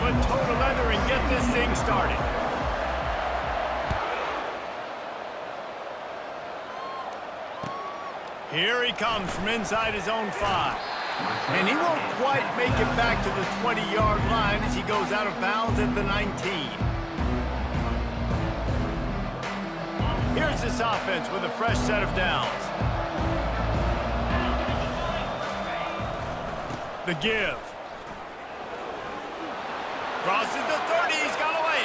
put toe to leather and get this thing started. Here he comes from inside his own 5. And he won't quite make it back to the 20-yard line as he goes out of bounds at the 19. Here's this offense with a fresh set of downs. The give. Crosses the 30, he's got away.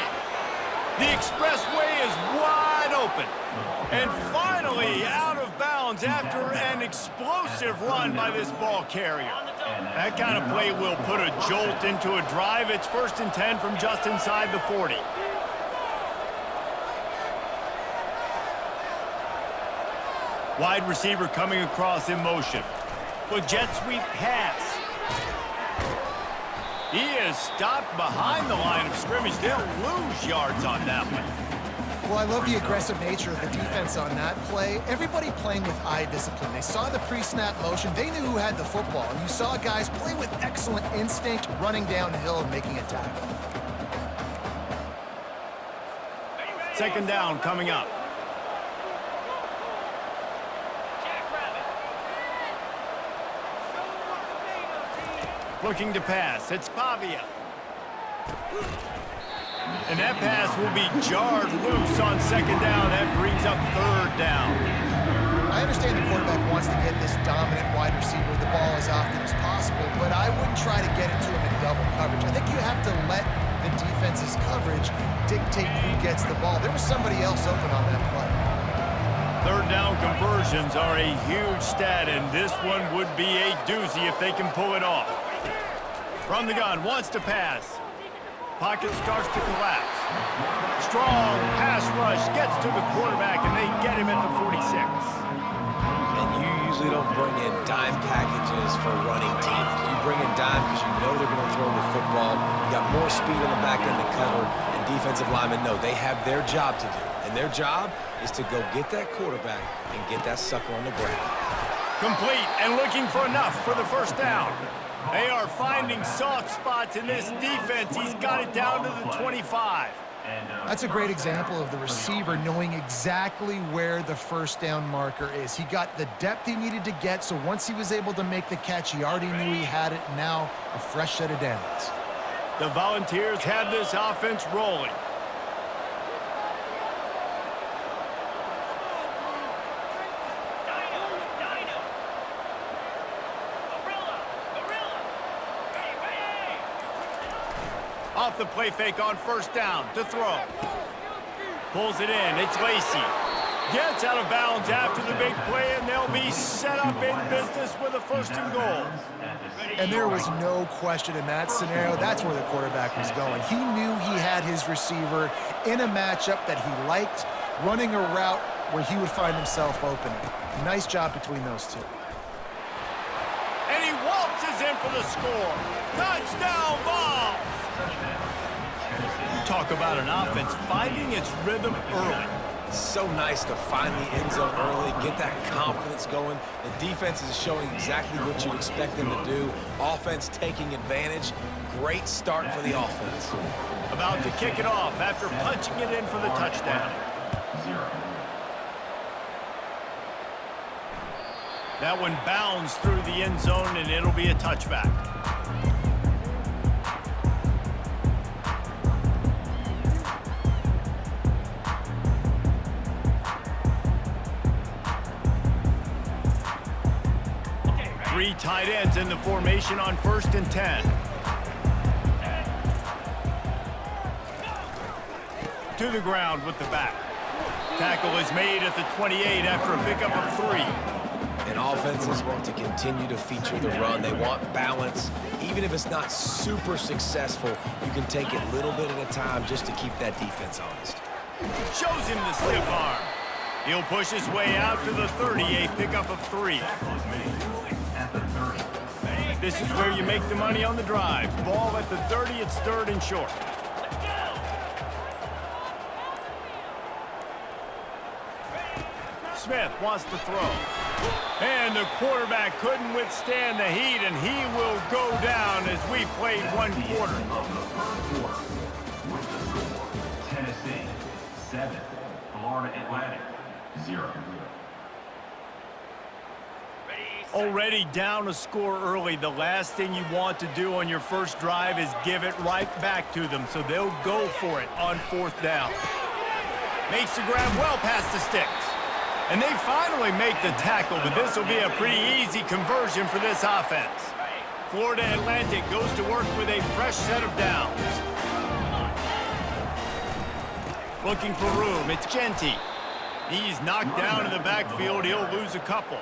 The expressway is wide open. And finally out of bounds after an explosive run by this ball carrier. That kind of play will put a jolt into a drive. It's 1st and 10 from just inside the 40. Wide receiver coming across in motion. With jet sweep pass. He is stopped behind the line of scrimmage. They'll lose yards on that one. Well, I love the aggressive nature of the defense on that play. Everybody playing with eye discipline. They saw the pre-snap motion. They knew who had the football. And you saw guys play with excellent instinct, running downhill and making a tackle. 2nd down coming up. Looking to pass. It's Pavia. And that pass will be jarred loose on 2nd down. That brings up 3rd down. I understand the quarterback wants to get this dominant wide receiver the ball as often as possible, but I wouldn't try to get into him in double coverage. I think you have to let the defense's coverage dictate who gets the ball. There was somebody else open on that play. 3rd down conversions are a huge stat, and this one would be a doozy if they can pull it off. From the gun, wants to pass. Pocket starts to collapse. Strong pass rush gets to the quarterback, and they get him at the 46. And you usually don't bring in dime packages for running teams. You bring in dime because you know they're going to throw the football. You got more speed on the back end to cover, and defensive linemen know they have their job to do. And their job is to go get that quarterback and get that sucker on the ground. Complete and looking for enough for the 1st down. They are finding soft spots in this defense. He's got it down to the 25. That's a great example of the receiver knowing exactly where the 1st down marker is. He got the depth he needed to get, so once he was able to make the catch, he already knew he had it. Now a fresh set of downs. The Volunteers have this offense rolling. Off the play fake on 1st down to throw. Pulls it in. It's Lacey. Gets out of bounds after the big play, and they'll be set up in business with a 1st and goal. And there was no question in that scenario. That's where the quarterback was going. He knew he had his receiver in a matchup that he liked, running a route where he would find himself open. Nice job between those two. And he waltzes in for the score. Touchdown ball! You talk about an offense finding its rhythm early. So nice to find the end zone early, get that confidence going. The defense is showing exactly what you'd expect them to do. Offense taking advantage. Great start for the offense. About to kick it off after punching it in for the touchdown. That one bounds through the end zone, and it'll be a touchback. Three tight ends in the formation on 1st and 10. To the ground with the back. Tackle is made at the 28 after a pickup of 3. And offenses want to continue to feature the run. They want balance. Even if it's not super successful, you can take it a little bit at a time just to keep that defense honest. Shows him the stiff arm. He'll push his way out to the 30, a pickup of 3. This is where you make the money on the drive. Ball at the 30, it's 3rd and short. Smith wants to throw. And the quarterback couldn't withstand the heat, and he will go down as we played one quarter. Tennessee 7, Florida Atlantic 0. Already down a score early. The last thing you want to do on your first drive is give it right back to them, so they'll go for it on 4th down. Makes the grab well past the sticks. And they finally make the tackle, but this will be a pretty easy conversion for this offense. Florida Atlantic goes to work with a fresh set of downs. Looking for room, it's Genty. He's knocked down in the backfield. He'll lose a couple.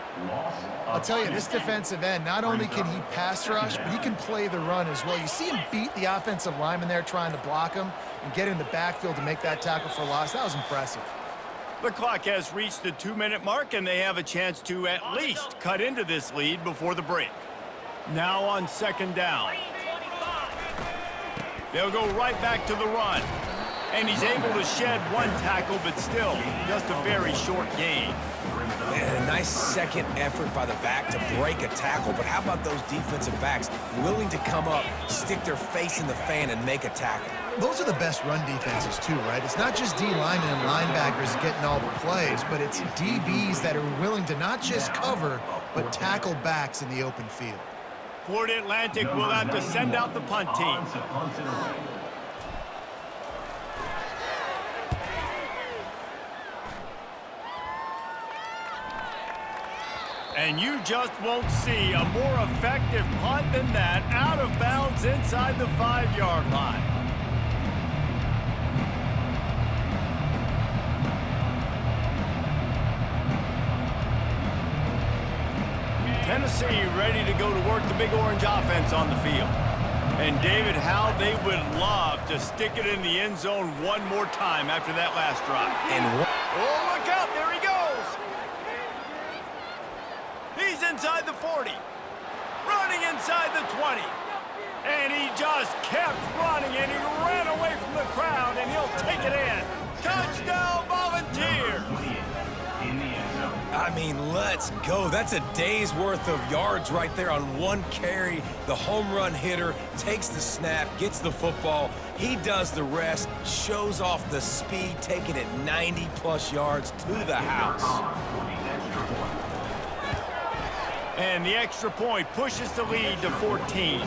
I'll tell you, this defensive end, not only can he pass rush, but he can play the run as well. You see him beat the offensive lineman there trying to block him and get in the backfield to make that tackle for loss. That was impressive. The clock has reached the 2-minute mark, and they have a chance to at least cut into this lead before the break. Now on 2nd down. They'll go right back to the run. And he's able to shed one tackle, but still, just a very short gain. And a nice second effort by the back to break a tackle, but how about those defensive backs willing to come up, stick their face in the fan, and make a tackle? Those are the best run defenses too, right? It's not just D-linemen and linebackers getting all the plays, but it's DBs that are willing to not just cover, but tackle backs in the open field. Florida Atlantic will have to send out the punt team. And you just won't see a more effective punt than that, out of bounds inside the 5-yard line. Tennessee ready to go to work the Big Orange offense on the field. And David, how they would love to stick it in the end zone one more time after that last drive. And oh, look out, there he goes. He's inside the 40, running inside the 20. And he just kept running, and he ran away from the crowd, and he'll take it in. Touchdown, Volunteers! I mean, let's go. That's a day's worth of yards right there on one carry. The home run hitter takes the snap, gets the football. He does the rest, shows off the speed, taking it 90-plus yards to the house. And the extra point pushes the lead to 14.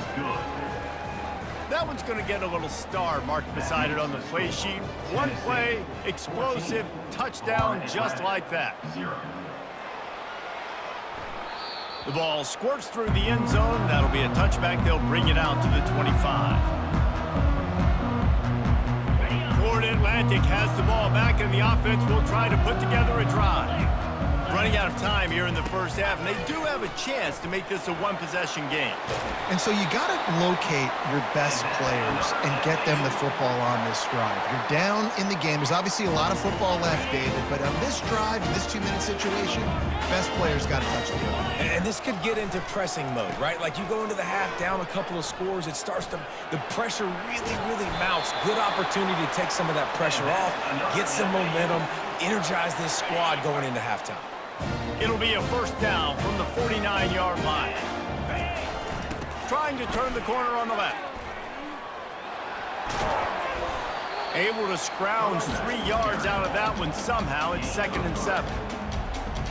That one's going to get a little star marked beside it on the play sheet. One play, explosive, touchdown just like that. The ball squirts through the end zone. That'll be a touchback. They'll bring it out to the 25. Florida Atlantic has the ball back, and the offense will try to put together a drive. Running out of time here in the first half, and they do have a chance to make this a one-possession game. And so you got to locate your best players and get them the football on this drive. You're down in the game. There's obviously a lot of football left, David, but on this drive, in this 2-minute situation, best players got to touch the ball. And this could get into pressing mode, right? Like you go into the half down a couple of scores, it starts to, the pressure really mounts. Good opportunity to take some of that pressure off, get some momentum, energize this squad going into halftime. It'll be a first down from the 49-yard line. Trying to turn the corner on the left. Able to scrounge 3 yards out of that one somehow. It's 2nd and 7.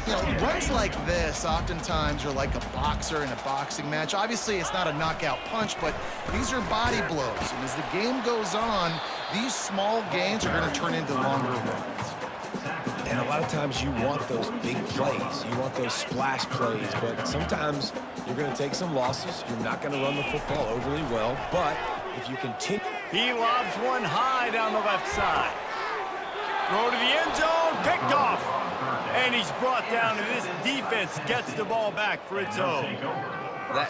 You know, runs like this oftentimes are like a boxer in a boxing match. Obviously, it's not a knockout punch, but these are body blows. And as the game goes on, these small gains are going to turn into longer runs. And a lot of times you want those big plays. You want those splash plays, but sometimes you're going to take some losses. You're not going to run the football overly well, but if you continue... He lobs one high down the left side. Throw to the end zone, picked off. And he's brought down, and this defense gets the ball back for its own.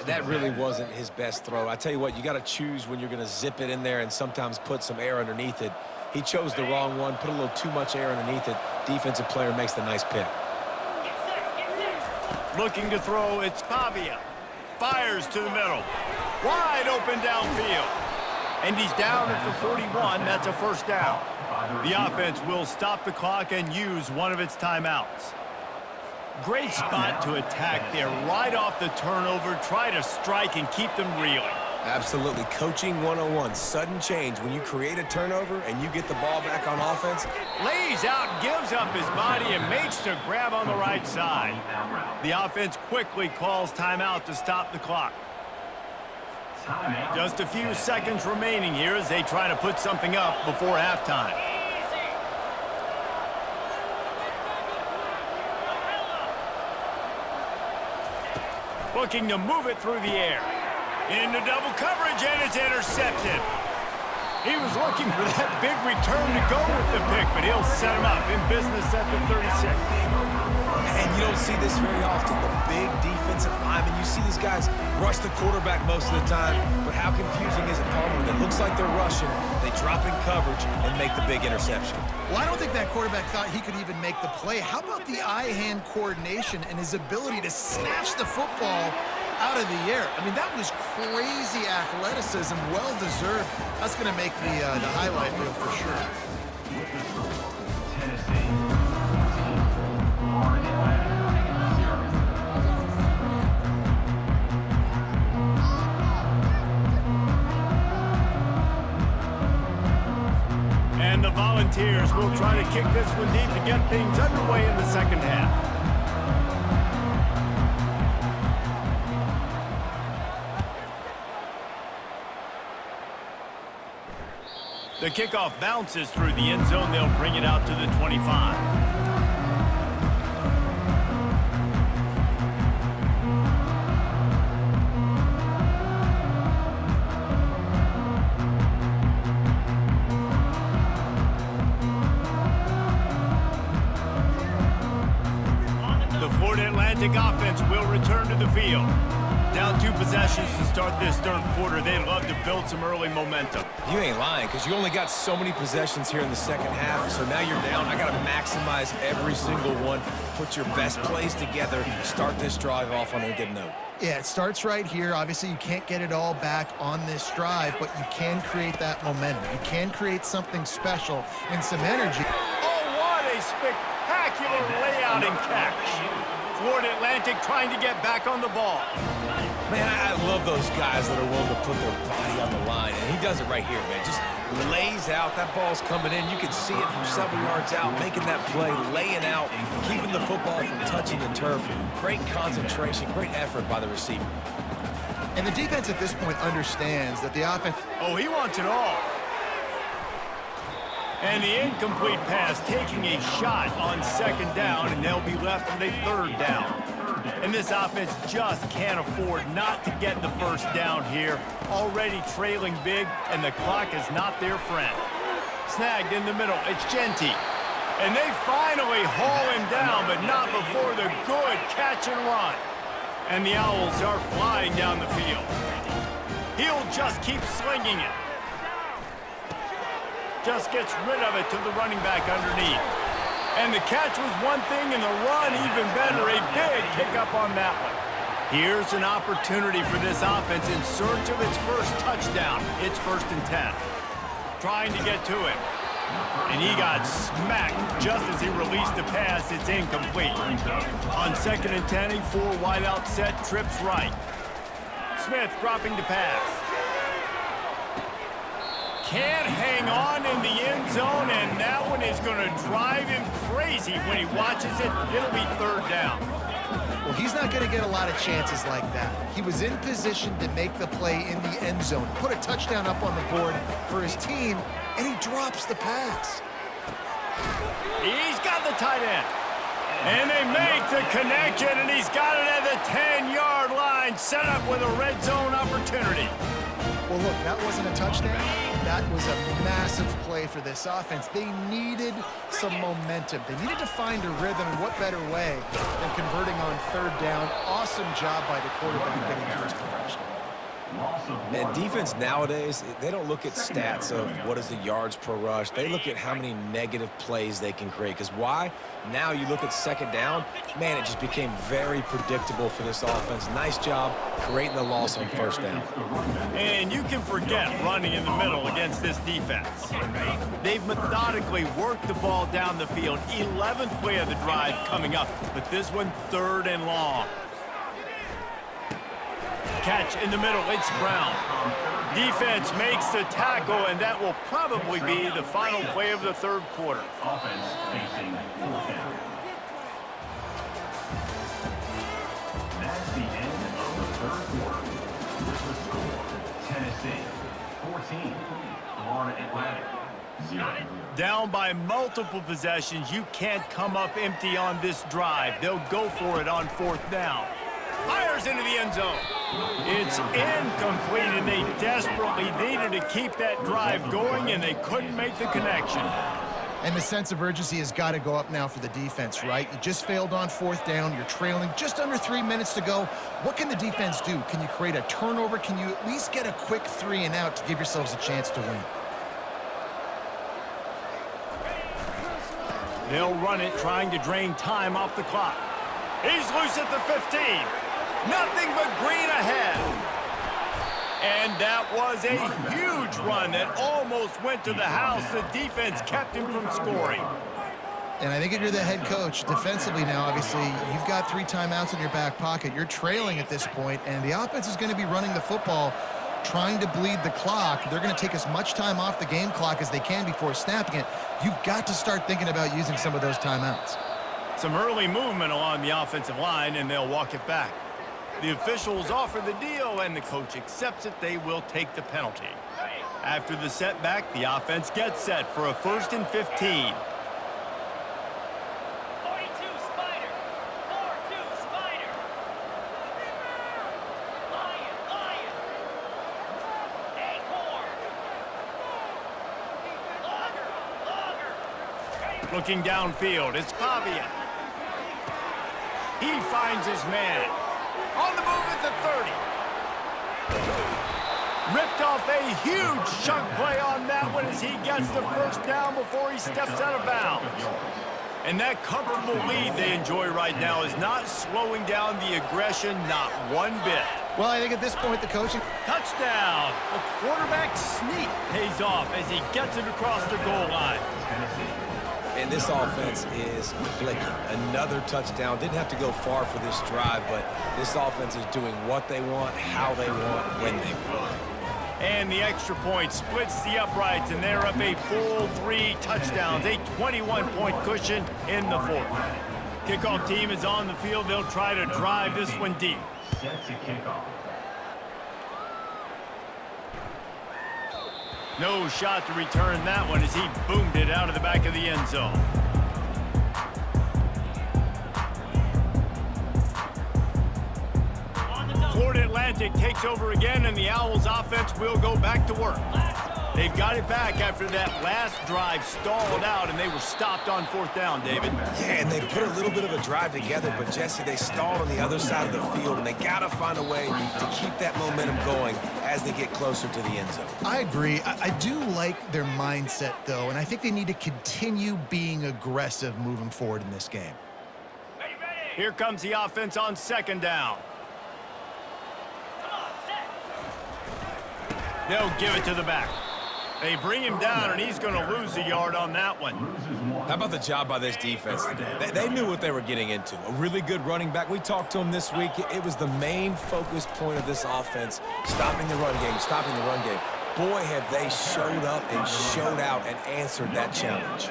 That really wasn't his best throw. I tell you what, you got to choose when you're going to zip it in there and sometimes put some air underneath it. He chose the wrong one, put a little too much air underneath it. Defensive player makes the nice pick. Looking to throw, it's Pavia. Fires to the middle. Wide open downfield. And he's down at the 41. That's a first down. The offense will stop the clock and use one of its timeouts. Great spot to attack there, right off the turnover. Try to strike and keep them reeling. Absolutely. Coaching 101. Sudden change. When you create a turnover and you get the ball back on offense. Lays out, gives up his body, and makes the grab on the right side. The offense quickly calls timeout to stop the clock. Just a few seconds remaining here as they try to put something up before halftime. Looking to move it through the air. Into double coverage, and it's intercepted. He was looking for that big return to go with the pick, but he'll set him up in business at the 36. And you don't see this very often, the big defensive linemen. You see these guys rush the quarterback most of the time, but how confusing is it, Palmer? It looks like they're rushing, they drop in coverage and make the big interception. Well, I don't think that quarterback thought he could even make the play. How about the eye-hand coordination and his ability to snatch the football out of the air? I mean, that was crazy athleticism, well-deserved. That's going to make the highlight reel for sure. Tennessee, Florida Atlantic, 0. And the Volunteers will try to kick this one deep to get things underway in the second half. The kickoff bounces through the end zone. They'll bring it out to the 25. The Florida Atlantic offense will return to the field. Down 2 possessions to start this third quarter. They'd love to build some early momentum. You ain't lying, because you only got so many possessions here in the second half, so now you're down. I got to maximize every single one, put your best plays together, start this drive off on a good note. Yeah, it starts right here. Obviously, you can't get it all back on this drive, but you can create that momentum. You can create something special and some energy. Oh, what a spectacular layout and catch. Florida Atlantic trying to get back on the ball. Man, I love those guys that are willing to put their body on the line, and he does it right here, man. Just lays out. That ball's coming in. You can see it from several yards out, making that play, laying out, keeping the football from touching the turf. Great concentration, great effort by the receiver. And the defense at this point understands that the offense... Oh, he wants it all. And the incomplete pass taking a shot on second down, and they'll be left with a third down. And this offense just can't afford not to get the first down here. Already trailing big, and the clock is not their friend. Snagged in the middle, it's Genti. And they finally haul him down, but not before the good catch and run. And the Owls are flying down the field. He'll just keep slinging it. Just gets rid of it to the running back underneath. And the catch was one thing, and the run even better. A big pickup on that one. Here's an opportunity for this offense in search of its first touchdown. It's 1st and 10. Trying to get to him. And he got smacked just as he released the pass. It's incomplete. On 2nd and 10, a 4 wide out set, trips right. Smith dropping to pass. Can't hang on in the end zone, and that one is going to drive him crazy when he watches it. It'll be 3rd down. Well, he's not going to get a lot of chances like that. He was in position to make the play in the end zone, put a touchdown up on the board for his team, and he drops the pass. He's got the tight end. And they make the connection, and he's got it at the 10-yard line, set up with a red zone opportunity. Well, look, that wasn't a touchdown. That was a massive play for this offense. They needed some momentum. They needed to find a rhythm, and what better way than converting on 3rd down. Awesome job by the quarterback getting to his progression. And defense nowadays, they don't look at stats of what is the yards per rush. They look at how many negative plays they can create. Because why? Now you look at second down, man, it just became very predictable for this offense. Nice job creating the loss on first down. And you can forget running in the middle against this defense. They've methodically worked the ball down the field. 11th play of the drive coming up, but this one 3rd and long. Catch in the middle, it's Brown. Defense makes the tackle, and that will probably be the final play of the 3rd quarter. Offense facing 4th down. That's the end of the 3rd quarter. With the score, Tennessee 14, Florida Atlantic 0. Down by multiple possessions, you can't come up empty on this drive. They'll go for it on 4th down. Fires into the end zone. It's incomplete, and they desperately needed to keep that drive going, and they couldn't make the connection. And the sense of urgency has got to go up now for the defense, right? You just failed on 4th down. You're trailing just under 3 minutes to go. What can the defense do? Can you create a turnover? Can you at least get a quick 3 and out to give yourselves a chance to win? They'll run it, trying to drain time off the clock. He's loose at the 15. Nothing but green ahead. And that was a huge run that almost went to the house. The defense kept him from scoring. And I think if you're the head coach, defensively now, obviously, you've got 3 timeouts in your back pocket. You're trailing at this point, and the offense is going to be running the football, trying to bleed the clock. They're going to take as much time off the game clock as they can before snapping it. You've got to start thinking about using some of those timeouts. Some early movement along the offensive line, and they'll walk it back. The officials offer the deal, and the coach accepts it. They will take the penalty. After the setback, the offense gets set for a 1st and 15. 42 Spider. 4-2 Spider. Lion. Acorn. Logger. Looking downfield, it's Pavia. He finds his man. On the move at the 30. Ripped off a huge chunk play on that one as he gets the 1st down before he steps out of bounds. And that comfortable lead they enjoy right now is not slowing down the aggression, not one bit. Well, I think at this point, the coaching... Touchdown! A quarterback sneak pays off as he gets it across the goal line. And this offense is clicking. Another touchdown. Didn't have to go far for this drive, but this offense is doing what they want, how they want, when they want. And the extra point splits the uprights, and they're up a full 3 touchdowns, a 21-point cushion in the 4th. Kickoff team is on the field. They'll try to drive this one deep. Set to kick off. No shot to return that one as he boomed it out of the back of the end zone. Florida Atlantic takes over again, and the Owls offense will go back to work. They've got it back after that last drive stalled out, and they were stopped on 4th down, David. Yeah, and they put a little bit of a drive together, but Jesse, they stalled on the other side of the field, and they got to find a way to keep that momentum going as they get closer to the end zone. I agree. I do like their mindset, though, and I think they need to continue being aggressive moving forward in this game. Here comes the offense on 2nd down. They'll give it to the back. They bring him down, and he's going to lose a yard on that one. How about the job by this defense today? They knew what they were getting into. A really good running back. We talked to him this week. It was the main focus point of this offense, stopping the run game, stopping the run game. Boy, have they showed up and showed out and answered that challenge.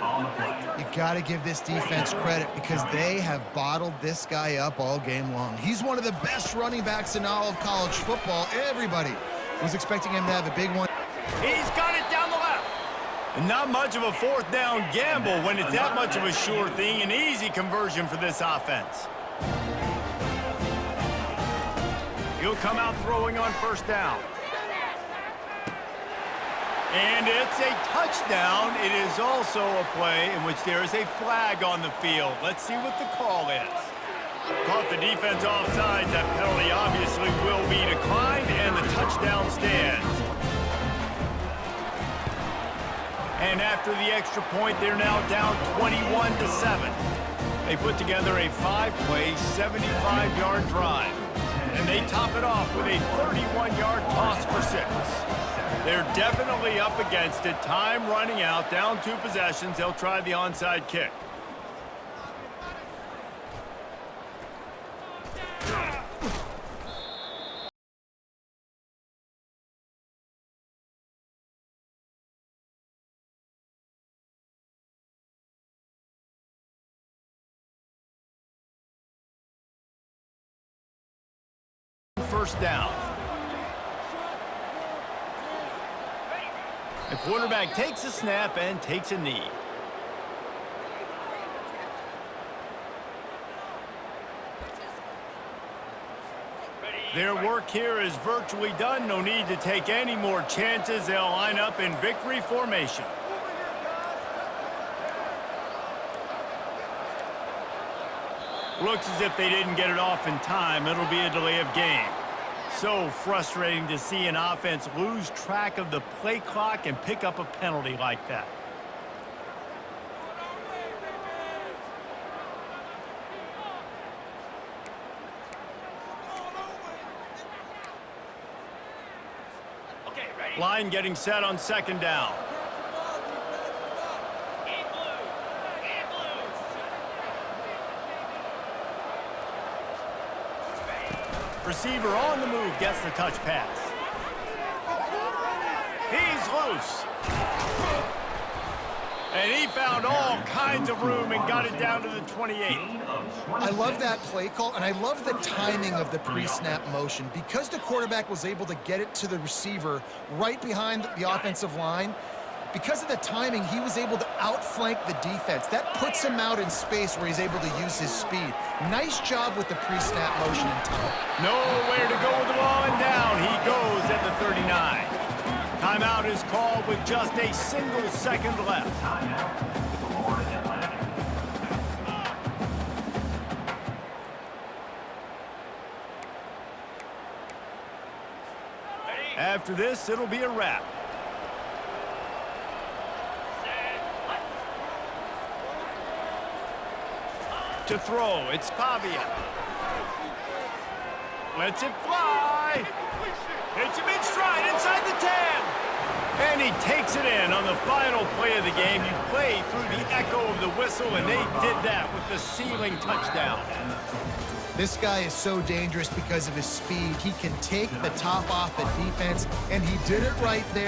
You got to give this defense credit because they have bottled this guy up all game long. He's one of the best running backs in all of college football. Everybody was expecting him to have a big one. He's got it down the left. And not much of a 4th down gamble when it's that much of a sure thing. An easy conversion for this offense. He'll come out throwing on 1st down. And it's a touchdown. It is also a play in which there is a flag on the field. Let's see what the call is. Caught the defense offside. That penalty obviously will be declined, and the touchdown touchdown stands. And after the extra point, they're now down 21-7. They put together a 5-play, 75-yard drive. And they top it off with a 31-yard toss for 6. They're definitely up against it. Time running out, down 2 possessions. They'll try the onside kick. First down. The quarterback takes a snap and takes a knee. Their work here is virtually done. No need to take any more chances. They'll line up in victory formation. Looks as if they didn't get it off in time. It'll be a delay of game. So frustrating to see an offense lose track of the play clock and pick up a penalty like that. Okay, ready? Line getting set on second down. In blue. In blue. Receiver on the move gets the touch pass. He's loose. And he found all kinds of room and got it down to the 28. I love that play call, and I love the timing of the pre-snap motion. Because the quarterback was able to get it to the receiver right behind the offensive line, because of the timing, he was able to outflank the defense. That puts him out in space where he's able to use his speed. Nice job with the pre-snap motion and time. Nowhere to go with the ball, and down he goes at the 39. Timeout is called with just a single second left. Timeout, Florida Atlantic. Ready? After this, it'll be a wrap. Set. Hut. To throw, it's Pavia. Lets it fly. Hits him in stride inside the 10. And he takes it in on the final play of the game. You play through the echo of the whistle, and they did that with the ceiling touchdown. This guy is so dangerous because of his speed. He can take the top off the defense, and he did it right there.